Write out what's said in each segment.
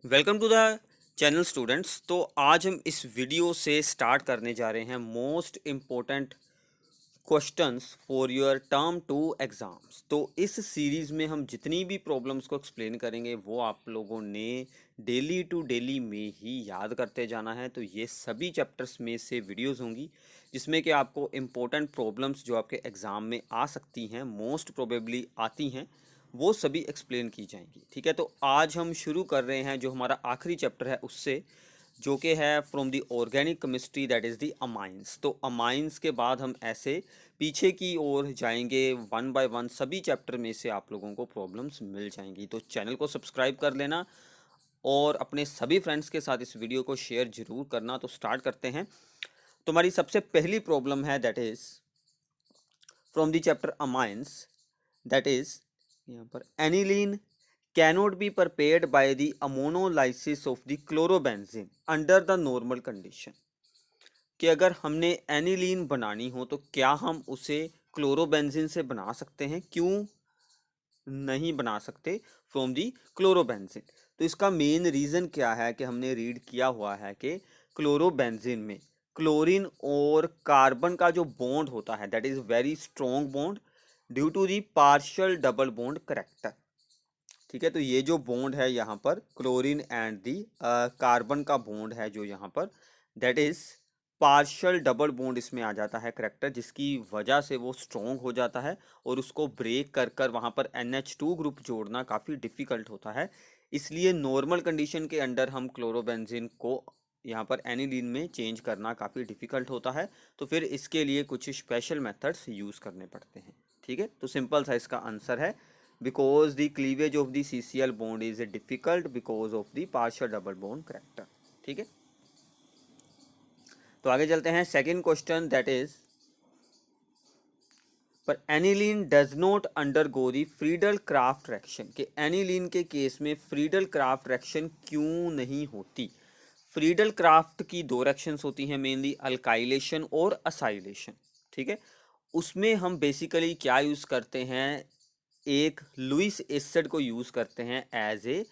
Welcome to the channel students. तो आज हम इस वीडियो से स्टार्ट करने जा रहे हैं most important questions for your term two exams. तो इस सीरीज़ में हम जितनी भी प्रॉब्लम्स को एक्सप्लेन करेंगे वो आप लोगों ने डेली टू डेली में ही याद करते जाना है। तो ये सभी चैप्टर्स में से वीडियोस होंगी जिसमें कि आपको इम्पोर्टेंट प्रॉब्लम्स जो आपके एग्ज़ाम में आ सकती हैं, मोस्ट प्रोबेबली आती हैं, वो सभी एक्सप्लेन की जाएंगी। ठीक है, तो आज हम शुरू कर रहे हैं जो हमारा आखिरी चैप्टर है उससे, जो कि है from the organic chemistry, that is the amines. तो अमाइंस के बाद हम ऐसे पीछे की ओर जाएंगे, वन बाय वन सभी चैप्टर में से आप लोगों को प्रॉब्लम्स मिल जाएंगी। तो चैनल को सब्सक्राइब कर लेना और अपने सभी फ्रेंड्स के साथ इस वीडियो को शेयर जरूर करना। तो स्टार्ट करते हैं। तो हमारी सबसे पहली प्रॉब्लम है that is from the chapter amines, that is यहाँ पर aniline cannot be prepared by the ammonolysis of the chlorobenzene under the normal condition। कि अगर हमने एनिलीन बनानी हो तो क्या हम उसे क्लोरोबेंजीन से बना सकते हैं, क्यों नहीं बना सकते फ्रॉम दी क्लोरोबेंजीन। तो इसका मेन रीज़न क्या है कि हमने रीड किया हुआ है कि क्लोरोबेंजीन में क्लोरीन और कार्बन का जो बॉन्ड होता है that is very strong bond due to the partial double bond character. ठीक है, तो ये जो बॉन्ड है यहाँ पर क्लोरीन एंड दी कार्बन का बॉन्ड है जो यहाँ पर that is partial double bond इसमें आ जाता है करेक्टर, जिसकी वजह से वो स्ट्रॉन्ग हो जाता है और उसको ब्रेक कर कर वहाँ पर NH2 ग्रुप जोड़ना काफ़ी डिफ़िकल्ट होता है। इसलिए नॉर्मल कंडीशन के अंडर हम क्लोरोबेंजीन को यहाँ पर एनिलीन में चेंज करना काफ़ी डिफ़िकल्ट होता है। तो फिर इसके लिए कुछ स्पेशल मेथड्स यूज़ करने पड़ते हैं। ठीक है, तो सिंपल सा इसका आंसर है because the cleavage of the CCl bond is difficult because of the partial double bond character। ठीक है, तो आगे चलते हैं। सेकंड क्वेश्चन दैट इज पर aniline does not undergo the Friedel craft reaction. कि एनिलीन के केस में फ्रीडल क्राफ्ट रिएक्शन क्यों नहीं होती। फ्रीडल क्राफ्ट की दो रिएक्शंस होती हैं मेनली, अल्काइलेशन और असाइलेशन। ठीक है, उसमें हम बेसिकली क्या यूज़ करते हैं, एक लुइस एसिड को यूज़ करते हैं एज ए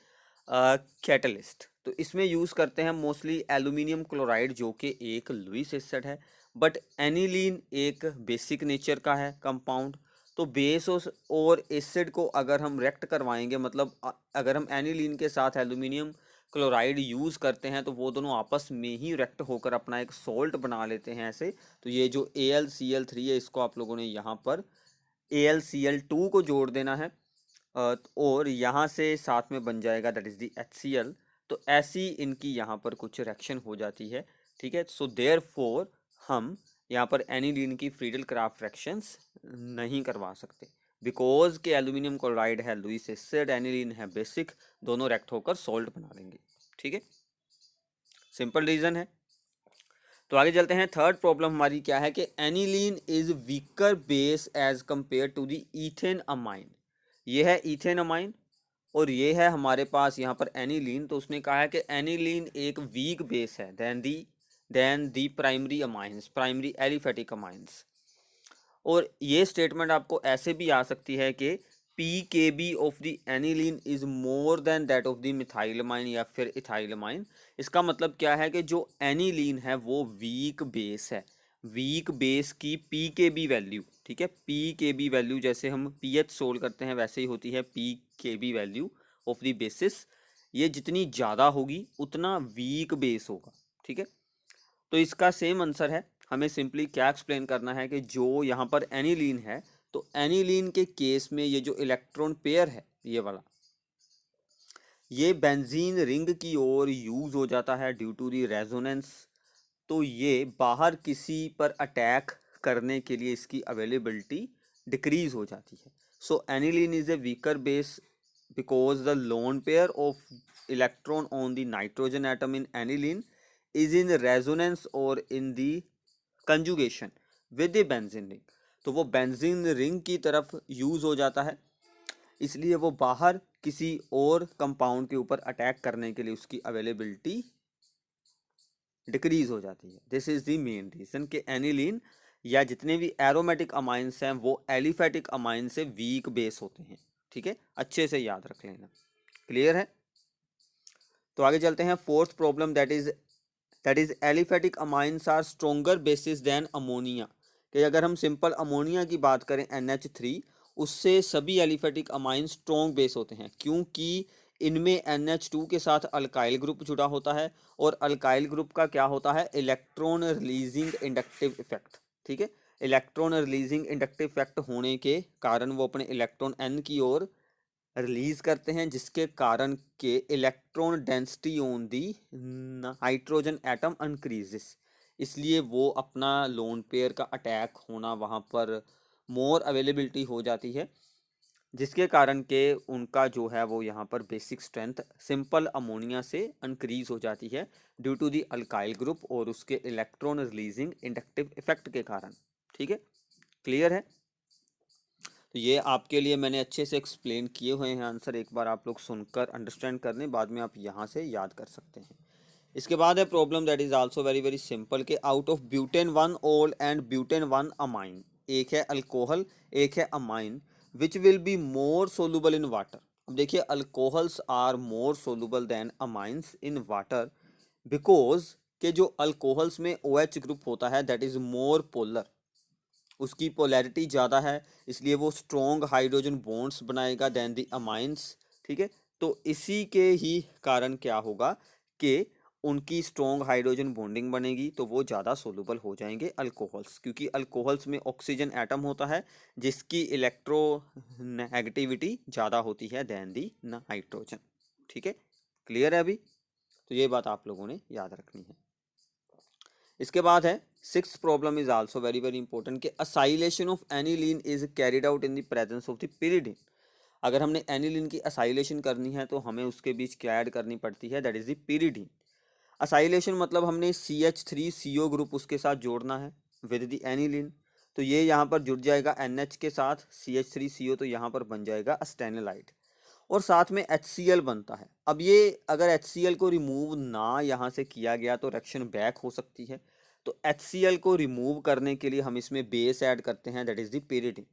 कैटलिस्ट। तो इसमें यूज़ करते हैं मोस्टली एल्यूमिनियम क्लोराइड जो कि एक लुइस एसिड है, बट एनिलीन एक बेसिक नेचर का है कंपाउंड। तो बेस और एसिड को अगर हम रिएक्ट करवाएंगे, मतलब अगर हम एनिलीन के साथ एल्यूमिनियम क्लोराइड यूज़ करते हैं तो वो दोनों आपस में ही रिएक्ट होकर अपना एक सॉल्ट बना लेते हैं ऐसे। तो ये जो AlCl3 है इसको आप लोगों ने यहाँ पर AlCl2 को जोड़ देना है और यहाँ से साथ में बन जाएगा दैट इज़ दी HCl। तो ऐसी इनकी यहाँ पर कुछ रिएक्शन हो जाती है। ठीक है, सो देयरफॉर हम यहाँ पर एनिलीन की फ्रीडल क्राफ्ट रिएक्शंस नहीं करवा सकते, बिकॉज के एल्यूमिनियम क्लोराइड है लुइस एसिड, एनिलीन है बेसिक, दोनों रिएक्ट होकर सॉल्ट बना लेंगे। ठीक है, सिंपल रीज़न है। तो आगे चलते हैं। थर्ड प्रॉब्लम हमारी क्या है कि aniline is weaker base as compare to the ethane amine. ये है इथेन अमाइन और ये है हमारे पास यहाँ पर एनिलीन। तो उसने कहा है कि एनिलीन एक वीक बेस है than the primary amines, primary aliphatic amines. और ये स्टेटमेंट आपको ऐसे भी आ सकती है कि pKb of the aniline is more than that of the methylamine या फिर इथाइलमाइन। इसका मतलब क्या है कि जो एनिलीन है वो वीक बेस है, वीक बेस की pKb वैल्यू। ठीक है, pKb वैल्यू जैसे हम पीएच सोल्व करते हैं वैसे ही होती है pKb value of the basis. ये जितनी ज़्यादा होगी उतना वीक बेस होगा। ठीक है, तो इसका सेम आंसर है। हमें सिंपली क्या एक्सप्लेन करना है कि जो यहाँ पर एनिलीन है, तो एनिलीन के केस में ये जो इलेक्ट्रॉन पेयर है ये वाला, ये बेंजीन रिंग की ओर यूज हो जाता है ड्यू टू दी रेजोनेंस। तो ये बाहर किसी पर अटैक करने के लिए इसकी अवेलेबिलिटी डिक्रीज हो जाती है। So aniline is a weaker base because the lone pair of electron on the nitrogen atom in aniline is in resonance or in the conjugation with the benzene ring। तो वो benzene ring की तरफ use हो जाता है, इसलिए वो बाहर किसी और कंपाउंड के ऊपर अटैक करने के लिए उसकी अवेलेबिलिटी डिक्रीज हो जाती है। This is the main reason कि एनिलीन या जितने भी एरोमेटिक अमाइंस हैं वो एलिफेटिक अमाइन से वीक बेस होते हैं। ठीक है, अच्छे से याद रख लेना। क्लियर है। तो आगे चलते हैं। Fourth problem that is aliphatic amines are stronger bases than ammonia, कि अगर हम सिंपल अमोनिया की बात करें NH3, उससे सभी एलिफेटिक अमाइन स्ट्रॉन्ग बेस होते हैं, क्योंकि इनमें NH2 के साथ अल्काइल ग्रुप जुड़ा होता है, और अल्काइल ग्रुप का क्या होता है, इलेक्ट्रॉन रिलीजिंग इंडक्टिव इफेक्ट। ठीक है, इलेक्ट्रॉन रिलीजिंग इंडक्टिव इफेक्ट होने के कारण वो अपने इलेक्ट्रॉन N की ओर रिलीज करते हैं, जिसके कारण के electron density on the hydrogen atom increases, इसलिए वो अपना लोन पेयर का अटैक होना वहाँ पर मोर अवेलेबिलिटी हो जाती है, जिसके कारण के उनका जो है वो यहाँ पर बेसिक स्ट्रेंथ सिंपल अमोनिया से इंक्रीज हो जाती है due to the alkyl group और उसके इलेक्ट्रॉन रिलीजिंग इंडक्टिव इफेक्ट के कारण। ठीक है, क्लियर है। तो ये आपके लिए मैंने अच्छे से एक्सप्लेन किए हुए हैं आंसर, एक बार आप लोग सुनकर अंडरस्टैंड कर लें, बाद में आप यहाँ से याद कर सकते हैं। इसके बाद है problem that is also very very simple, के आउट ऑफ ब्यूटेन 1 ओल एंड ब्यूटेन 1 अमाइन, एक है अल्कोहल एक है amine, which will be more soluble in water. अब देखिए, alcohols are more soluble than amines in water, because के जो अल्कोहल्स में OH ग्रुप होता है दैट इज मोर पोलर, उसकी पोलैरिटी ज़्यादा है, इसलिए वो स्ट्रॉन्ग हाइड्रोजन बॉन्ड्स बनाएगा देन द अमाइंस। ठीक है, तो इसी के ही कारण क्या होगा कि उनकी स्ट्रॉन्ग हाइड्रोजन बॉन्डिंग बनेगी, तो वो ज़्यादा सोलुबल हो जाएंगे अल्कोहल्स, क्योंकि अल्कोहल्स में ऑक्सीजन एटम होता है जिसकी इलेक्ट्रो नेगेटिविटी ज़्यादा होती है देन दी नाइट्रोजन। ठीक है, क्लियर है अभी। तो ये बात आप लोगों ने याद रखनी है। इसके बाद है six problem is also very very important, कि acylation of aniline is carried out in the presence of the pyridine। अगर हमने एनिलीन की असाइलेशन करनी है तो हमें उसके बीच क्या ऐड करनी पड़ती है, that is the pyridine। Acylation मतलब हमने CH3CO ग्रुप उसके साथ जोड़ना है विद द एनिलीन, तो ये यहाँ पर जुड़ जाएगा NH के साथ CH3CO, तो यहाँ पर बन जाएगा अस्टेनोलाइट, और साथ में HCl बनता है। अब ये अगर HCl को रिमूव ना यहाँ से किया गया तो रिएक्शन बैक हो सकती है, तो HCl को रिमूव करने के लिए हम इसमें बेस ऐड करते हैं दैट इज द pyridine,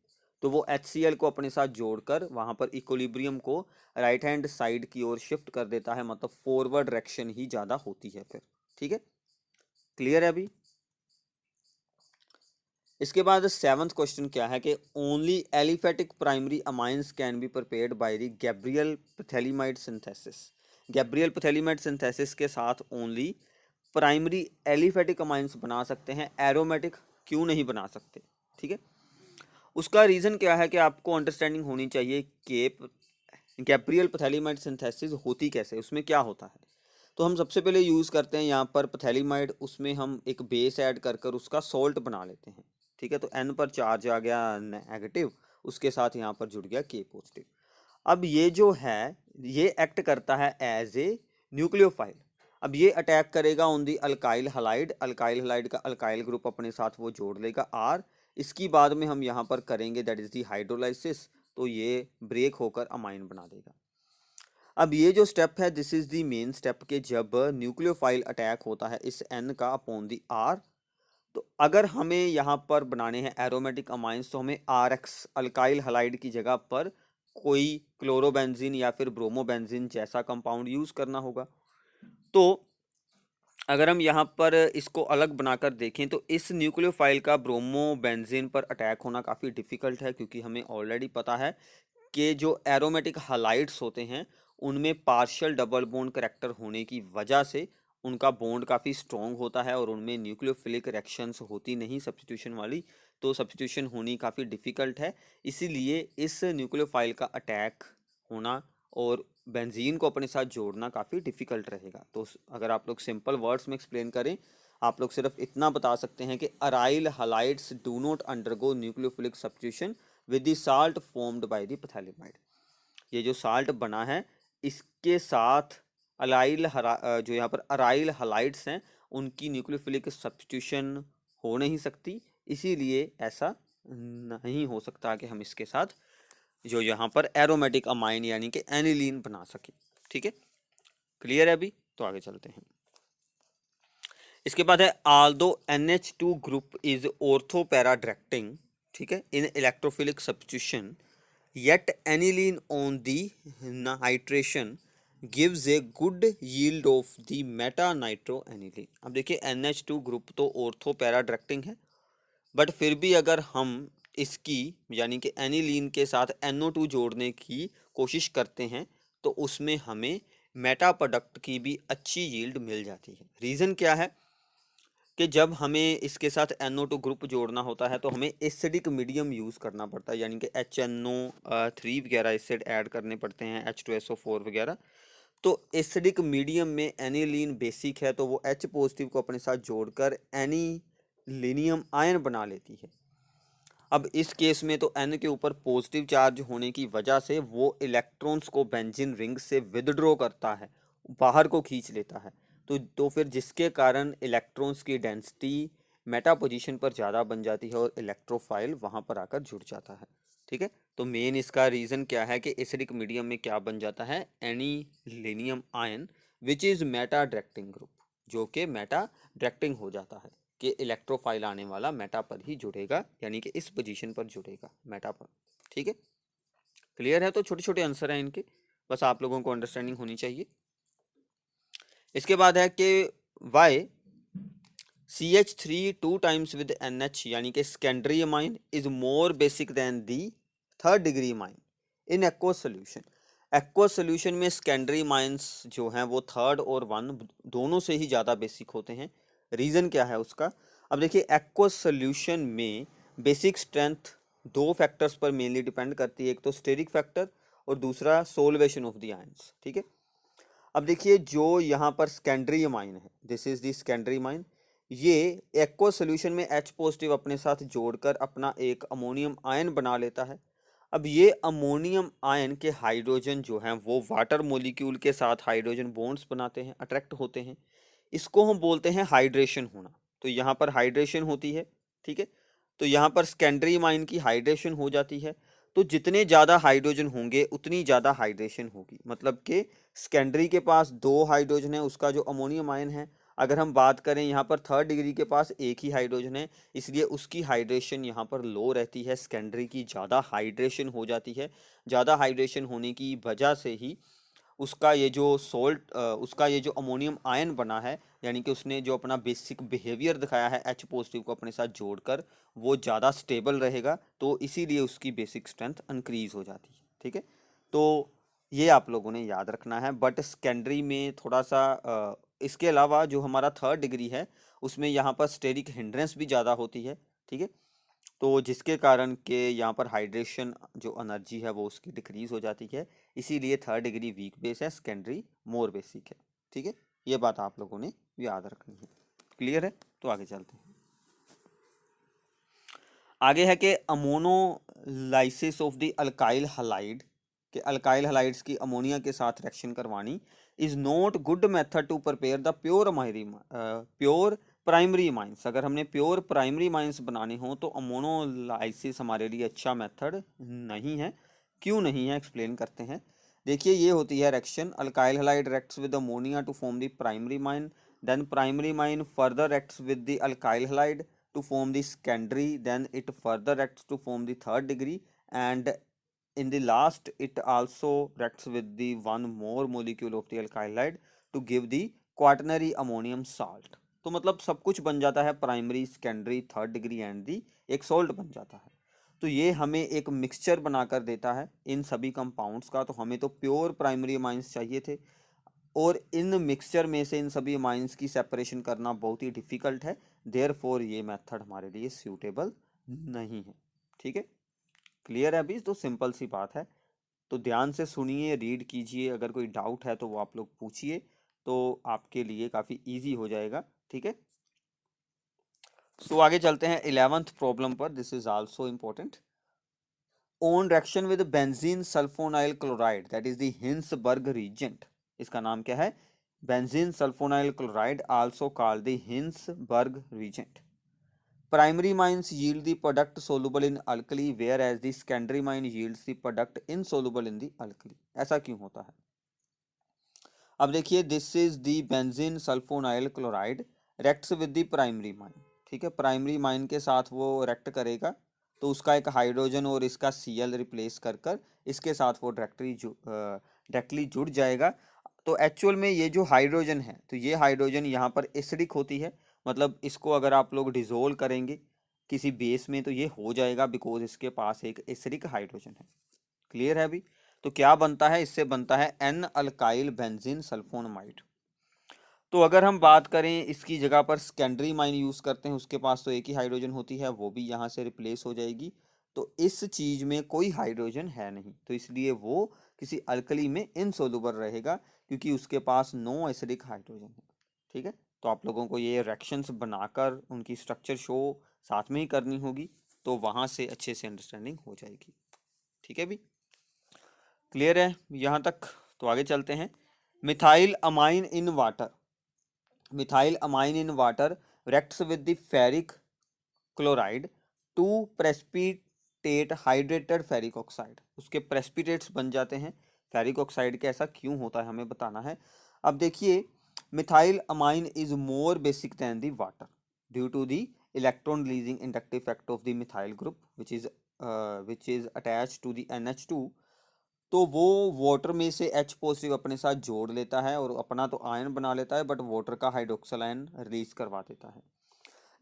तो वो HCl को अपने साथ जोड़कर वहाँ पर इक्विलिब्रियम को राइट हैंड साइड की ओर शिफ्ट कर देता है, मतलब फॉरवर्ड रिएक्शन ही ज़्यादा होती है फिर। ठीक है, क्लियर है अभी। इसके बाद सेवंथ क्वेश्चन क्या है, कि only aliphatic primary amines can be prepared by the Gabriel phthalimide synthesis. Gabriel phthalimide synthesis के साथ ओनली प्राइमरी एलिफेटिक अमाइंस बना सकते हैं, एरोमेटिक क्यों नहीं बना सकते। ठीक है, उसका रीज़न क्या है कि आपको अंडरस्टैंडिंग होनी चाहिए कि गैब्रियल पैथेलिमाइड सिंथेसिस होती कैसे, उसमें क्या होता है। तो हम सबसे पहले यूज़ करते हैं यहाँ पर पैथेलिमाइड, उसमें हम एक बेस ऐड कर कर उसका सॉल्ट बना लेते हैं। ठीक है, तो N पर चार्ज आ गया नेगेटिव, उसके साथ यहाँ पर जुड़ गया K पॉजिटिव। अब ये जो है ये एक्ट करता है एज ए न्यूक्लियोफाइल। अब ये अटैक करेगा on the alkyl halide, alkyl halide का अल्काइल ग्रुप अपने साथ वो जोड़ लेगा R, इसकी बाद में हम यहाँ पर करेंगे दैट इज दी हाइड्रोलाइसिस, तो ये ब्रेक होकर अमाइन बना देगा। अब ये जो स्टेप है this is the main step, के जब न्यूक्लियोफाइल अटैक होता है इस N का अपॉन दी R, तो अगर हमें यहाँ पर बनाने हैं एरोमेटिक अमाइंस, तो हमें RX अल्काइल हलाइड की जगह पर कोई क्लोरोबेंजीन या फिर ब्रोमोबेंजीन जैसा कंपाउंड यूज़ करना होगा। तो अगर हम यहाँ पर इसको अलग बनाकर देखें तो इस न्यूक्लियोफाइल का ब्रोमोबेंजीन पर अटैक होना काफ़ी डिफ़िकल्ट है, क्योंकि हमें ऑलरेडी पता है कि जो एरोमेटिक हलाइड्स होते हैं उनमें पार्शियल डबल बॉन्ड करैक्टर होने की वजह से उनका बॉन्ड काफ़ी स्ट्रॉन्ग होता है और उनमें न्यूक्लियोफिलिक रिएक्शंस होती नहीं सब्स्टिट्यूशन वाली, तो सब्स्टिट्यूशन होनी काफ़ी डिफ़िकल्ट है। इसीलिए इस न्यूक्लियोफाइल का अटैक होना और बेंजीन को अपने साथ जोड़ना काफ़ी डिफ़िकल्ट रहेगा। तो अगर आप लोग सिंपल वर्ड्स में एक्सप्लेन करें, आप लोग सिर्फ इतना बता सकते हैं कि aryl halides do not undergo nucleophilic substitution with the salt formed by the phthalimide. ये जो साल्ट बना है इसके साथ जो यहाँ पर अराइल हलाइड्स हैं उनकी न्यूक्लियोफिलिक सब्स्टिट्यूशन हो नहीं सकती, इसीलिए ऐसा नहीं हो सकता कि हम इसके साथ जो यहाँ पर एरोमेटिक अमाइन यानी कि एनिलीन बना सके। ठीक है, क्लियर है अभी। तो आगे चलते हैं। इसके बाद है although NH2 group is ortho para directing, ठीक है, in electrophilic substitution, yet aniline on the nitration gives a good yield of the meta nitro aniline. अब देखिए NH2 ग्रुप तो ऑर्थो पैरा डायरेक्टिंग है, बट फिर भी अगर हम इसकी यानी कि एनिलीन के साथ NO2 जोड़ने की कोशिश करते हैं तो उसमें हमें मेटा प्रोडक्ट की भी अच्छी यील्ड मिल जाती है। रीज़न क्या है कि जब हमें इसके साथ NO2 ग्रुप जोड़ना होता है तो हमें एसिडिक मीडियम यूज़ करना पड़ता है, यानी कि HNO3 वगैरह एसिड ऐड करने पड़ते हैं, H2SO4 वगैरह। तो एसिडिक मीडियम में एनिलीन बेसिक है तो वो H पॉजिटिव को अपने साथ जोड़कर एनिलीनियम आयन बना लेती है। अब इस केस में तो N के ऊपर पॉजिटिव चार्ज होने की वजह से वो इलेक्ट्रॉन्स को बेंजीन रिंग से विदड्रॉ करता है, बाहर को खींच लेता है। तो फिर जिसके कारण इलेक्ट्रॉन्स की डेंसिटी मेटा पोजीशन पर ज़्यादा बन जाती है और इलेक्ट्रोफाइल वहाँ पर आकर जुड़ जाता है। ठीक है, तो मेन इसका रीज़न क्या है कि एसिडिक मीडियम में क्या बन जाता है, anilinium ion which is Meta directing group, जो कि मेटा डायरेक्टिंग हो जाता है कि इलेक्ट्रोफाइल आने वाला मेटा पर ही जुड़ेगा, यानी कि इस पोजीशन पर जुड़ेगा मेटा पर। ठीक है, क्लियर है? तो छोटे छोटे आंसर हैं इनके, बस आप लोगों को अंडरस्टैंडिंग होनी चाहिए। इसके बाद है कि Y CH3 2 times with NH यानी कि secondary amine is more basic than the third degree amine in aqueous solution. Aqueous solution में सेकेंडरी अमाइंस जो हैं वो थर्ड और वन दोनों से ही ज़्यादा बेसिक होते हैं। रीज़न क्या है उसका? अब देखिए एक्वस सोल्यूशन में बेसिक स्ट्रेंथ दो फैक्टर्स पर मेनली डिपेंड करती है, एक तो स्टेरिक फैक्टर और दूसरा सोल्वेशन ऑफ द आयंस। ठीक है, अब देखिए जो यहाँ पर सेकेंडरी अमाइन है, this is the secondary amine, ये एक्वा सोल्यूशन में H पॉजिटिव अपने साथ जोड़कर अपना एक अमोनियम आयन बना लेता है। अब ये अमोनियम आयन के हाइड्रोजन जो हैं वो वाटर मॉलिक्यूल के साथ हाइड्रोजन बॉन्ड्स बनाते हैं, अट्रैक्ट होते हैं। इसको हम बोलते हैं हाइड्रेशन होना। तो यहाँ पर हाइड्रेशन होती है। ठीक है, तो यहाँ पर सेकेंडरी अमाइन की हाइड्रेशन हो जाती है। तो जितने ज़्यादा हाइड्रोजन होंगे उतनी ज़्यादा हाइड्रेशन होगी, मतलब कि सेकेंडरी के पास दो हाइड्रोजन है, उसका जो अमोनियम आयन है, अगर हम बात करें यहाँ पर थर्ड डिग्री के पास एक ही हाइड्रोजन है, इसलिए उसकी हाइड्रेशन यहाँ पर लो रहती है, सेकेंडरी की ज़्यादा हाइड्रेशन हो जाती है। ज़्यादा हाइड्रेशन होने की वजह से ही उसका ये जो उसका ये जो अमोनियम आयन बना है, यानी कि उसने जो अपना बेसिक बिहेवियर दिखाया है H पॉजिटिव को अपने साथ जोड़कर, वो ज़्यादा स्टेबल रहेगा, तो इसीलिए उसकी बेसिक स्ट्रेंथ इंक्रीज हो जाती है। ठीक है, तो ये आप लोगों ने याद रखना है। बट सेकेंडरी में थोड़ा सा इसके अलावा जो हमारा थर्ड डिग्री है उसमें यहाँ पर स्टेरिक हिंड्रेंस भी ज़्यादा होती है। ठीक है, तो जिसके कारण के यहाँ पर हाइड्रेशन जो एनर्जी है वो उसकी डिक्रीज हो जाती है, इसीलिए थर्ड डिग्री वीक बेस है, सेकेंडरी मोर बेसिक है। ठीक है, ये बात आप लोगों ने याद रखनी है। क्लियर है? तो आगे चलते हैं। आगे है कि ammonolysis of the alkyl halide, के अल्काइल हलाइड्स की अमोनिया के साथ रिएक्शन करवानी is not good method to prepare the pure primary amines. अगर हमने प्योर प्राइमरी माइंस बनाने हो तो अमोनोलाइसिस हमारे लिए अच्छा मेथड नहीं है। क्यों नहीं है, एक्सप्लेन करते हैं। देखिए ये होती है reaction, alkyl halide reacts with ammonia to form the primary amine, then primary amine further reacts with the alkyl halide to form the secondary, then it further acts to form the third degree, and in the last it also reacts with the one more molecule of the alkyl halide to give the quaternary ammonium salt। तो मतलब सब कुछ बन जाता है, primary, secondary, third degree and the एक salt बन जाता है। तो ये हमें एक मिक्सचर बनाकर देता है इन सभी कंपाउंड्स का। तो हमें तो प्योर प्राइमरी अमाइंस चाहिए थे, और इन मिक्सचर में से इन सभी अमाइंस की सेपरेशन करना बहुत ही डिफिकल्ट है, देयरफॉर ये मेथड हमारे लिए सूटेबल नहीं है। ठीक है, क्लियर है अभी? तो सिंपल सी बात है, तो ध्यान से सुनिए, रीड कीजिए, अगर कोई डाउट है तो वो आप लोग पूछिए, तो आपके लिए काफ़ी इजी हो जाएगा। ठीक है, सो आगे चलते हैं 11th प्रॉब्लम पर। This is also important. On reaction with benzene sulphonyl chloride, that is the Hinsberg reagent. इसका नाम क्या है? Benzene sulphonyl chloride, also called the Hinsberg reagent. Primary amines yield the product soluble in alkali, whereas the secondary mine yields the product insoluble in the alkali। ऐसा क्यों होता है? अब देखिए, this is the benzene sulphonyl chloride reacts with the primary amine. ठीक है, primary mine के साथ वो रेक्ट करेगा, तो उसका एक हाइड्रोजन और इसका Cl रिप्लेस कर कर इसके साथ वो डायरेक्टली जुड़ जाएगा। तो एक्चुअल में ये जो हाइड्रोजन है, तो ये हाइड्रोजन यहाँ पर एसिडिक होती है, मतलब इसको अगर आप लोग डिजोल्व करेंगे किसी बेस में तो ये हो जाएगा, बिकॉज इसके पास एक एसिडिक हाइड्रोजन है। क्लियर है अभी? तो क्या बनता है, इससे बनता है एन अल्काइल बेंजीन सल्फोनामाइड। तो अगर हम बात करें इसकी जगह पर सेकेंडरी माइन यूज करते हैं, उसके पास तो एक ही हाइड्रोजन होती है, वो भी यहाँ से रिप्लेस हो जाएगी। तो इस चीज में कोई हाइड्रोजन है नहीं, तो इसलिए वो किसी अल्कली में इनसोल्युबल रहेगा, क्योंकि उसके पास नो एसिडिक हाइड्रोजन है। ठीक है, तो आप लोगों को ये रिएक्शंस बनाकर उनकी स्ट्रक्चर शो साथ में ही करनी होगी, तो वहां से अच्छे से अंडरस्टैंडिंग हो जाएगी। ठीक है भी, क्लियर है यहाँ तक? तो आगे चलते हैं। Methyl amine in water, methyl amine in water reacts with the ferric chloride to precipitate hydrated ferric oxide। उसके प्रेसिपिटेट्स बन जाते हैं फेरिक ऑक्साइड के। ऐसा क्यों होता है हमें बताना है। अब देखिए, methyl amine is more basic than the water due to the electron releasing inductive effect of the methyl group which is attached to the NH2। तो वो वाटर में से H पॉजिटिव अपने साथ जोड़ लेता है और अपना तो आयन बना लेता है, बट वाटर का हाइड्रोक्सल आयन रिलीज करवा देता है।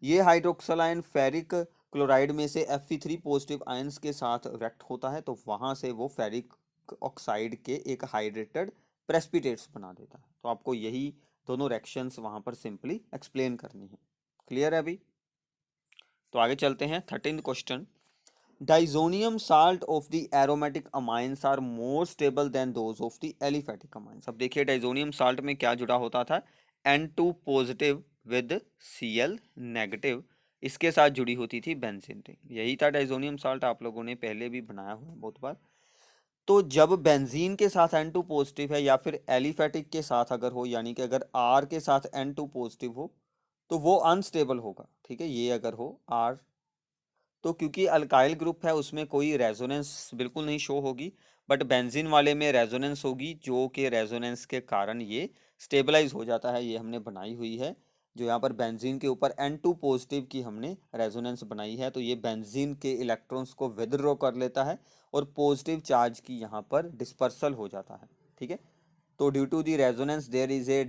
ये हाइड्रोक्सल आयन फेरिक क्लोराइड में से Fe3 पॉजिटिव आयंस के साथ रिएक्ट होता है, तो वहां से वो फेरिक ऑक्साइड के एक हाइड्रेटेड प्रेसिपिटेट्स बना देता है। तो आपको यही दोनों रिएक्शंस वहां पर सिंपली एक्सप्लेन करनी है। क्लियर है अभी? तो आगे चलते हैं। 13th question, diazonium salt of the aromatic amines are more stable than those of the aliphatic amines. अब देखिए, डाइजोनियम साल्ट में क्या जुड़ा होता था, N2 positive with Cl negative, इसके साथ जुड़ी होती थी बेंजीन रिंग। यही था डाइजोनियम साल्ट, आप लोगों ने पहले भी बनाया हुआ है बहुत बार। तो जब बेंजीन के साथ N2 पॉजिटिव है या फिर एलिफेटिक के साथ अगर हो, यानी कि अगर R के साथ N2 पॉजिटिव हो, तो वो अनस्टेबल होगा। ठीक है, ये अगर हो R, तो क्योंकि अल्काइल ग्रुप है उसमें कोई रेजोनेंस बिल्कुल नहीं शो होगी, बट बेंजीन वाले में रेजोनेंस होगी, जो कि रेजोनेंस के कारण ये स्टेबलाइज हो जाता है। ये हमने बनाई हुई है, जो यहाँ पर बेंजीन के ऊपर N2 पॉजिटिव की हमने रेजोनेंस बनाई है, तो ये बेंजीन के इलेक्ट्रॉन्स को विदड्रॉ कर लेता है और पॉजिटिव चार्ज की यहाँ पर डिस्पर्सल हो जाता है। ठीक है, तो due to the resonance there is a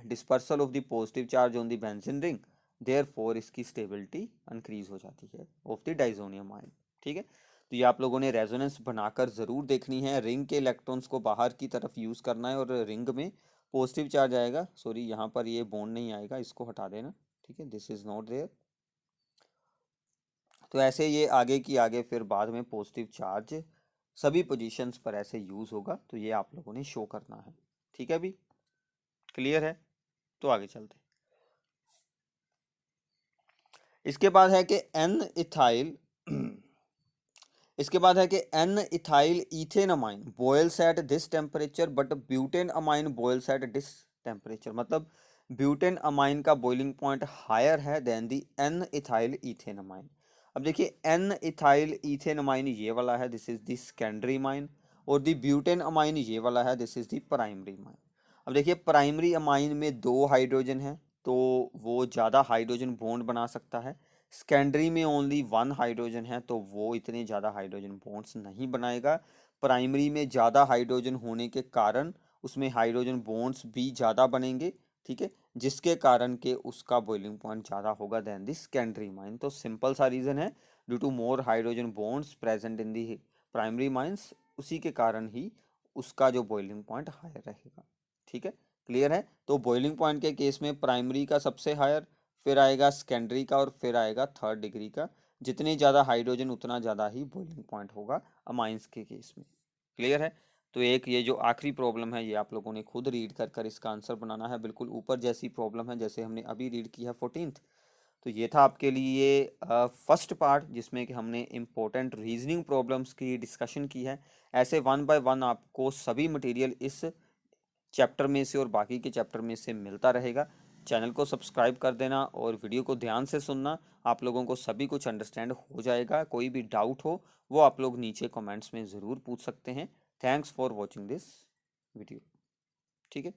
dispersal of the positive charge on the benzene ring, therefore इसकी स्टेबिलिटी इंक्रीज हो जाती है ऑफ द डाइजोनियम आयन। ठीक है, तो ये आप लोगों ने रेजोनेंस बनाकर जरूर देखनी है। रिंग के इलेक्ट्रॉन्स को बाहर की तरफ यूज करना है और रिंग में पॉजिटिव चार्ज आएगा, सॉरी यहाँ पर ये बॉन्ड नहीं आएगा, इसको हटा देना। ठीक है, दिस इज नॉट देयर। तो ऐसे ये आगे की आगे फिर बाद में पॉजिटिव चार्ज सभी पोजीशंस पर ऐसे यूज होगा, तो ये आप लोगों ने शो करना है। ठीक है, अभी क्लियर है? तो आगे चलते हैं। इसके बाद है कि एन इथाइल इसके बाद है कि N ethyl ethane amine boils at this temperature but butane amine boils at this temperature. मतलब ब्यूटेन अमाइन का बॉइलिंग पॉइंट हायर है than the N ethyl ethane amine. अब देखिए, एन इथाइल इथेन अमाइन ये वाला है, this is the secondary amine, और the butane amine ये वाला है, this is the primary amine. अब देखिए, प्राइमरी अमाइन में 2 हाइड्रोजन है, तो वो ज़्यादा हाइड्रोजन बॉन्ड बना सकता है। सेकेंडरी में ओनली 1 हाइड्रोजन है, तो वो इतने ज़्यादा हाइड्रोजन बॉन्ड्स नहीं बनाएगा। प्राइमरी में ज़्यादा हाइड्रोजन होने के कारण उसमें हाइड्रोजन बॉन्ड्स भी ज़्यादा बनेंगे। ठीक है, जिसके कारण के उसका बॉइलिंग पॉइंट ज़्यादा होगा देन द सेकेंडरी माइन। तो सिंपल सा रीज़न है, due to more hydrogen bonds present in the primary amines, उसी के कारण ही उसका जो बॉइलिंग पॉइंट हायर रहेगा। ठीक है, क्लियर है? तो बॉइलिंग पॉइंट के केस में प्राइमरी का सबसे हायर, फिर आएगा सेकेंडरी का, और फिर आएगा थर्ड डिग्री का। जितने ज़्यादा हाइड्रोजन उतना ज़्यादा ही बॉइलिंग पॉइंट होगा अमाइंस के केस में। क्लियर है? तो एक ये जो आखिरी प्रॉब्लम है, ये आप लोगों ने खुद रीड कर कर इसका आंसर बनाना है। बिल्कुल ऊपर जैसी प्रॉब्लम है जैसे हमने अभी रीड किया 14th। तो ये था आपके लिए फर्स्ट पार्ट, जिसमें कि हमने इम्पोर्टेंट रीजनिंग प्रॉब्लम्स की डिस्कशन की है। ऐसे 1 बाय 1 आपको सभी मटेरियल इस चैप्टर में से और बाकी के चैप्टर में से मिलता रहेगा। चैनल को सब्सक्राइब कर देना और वीडियो को ध्यान से सुनना, आप लोगों को सभी कुछ अंडरस्टैंड हो जाएगा। कोई भी डाउट हो वो आप लोग नीचे कमेंट्स में ज़रूर पूछ सकते हैं। Thanks for watching this video. ठीक है।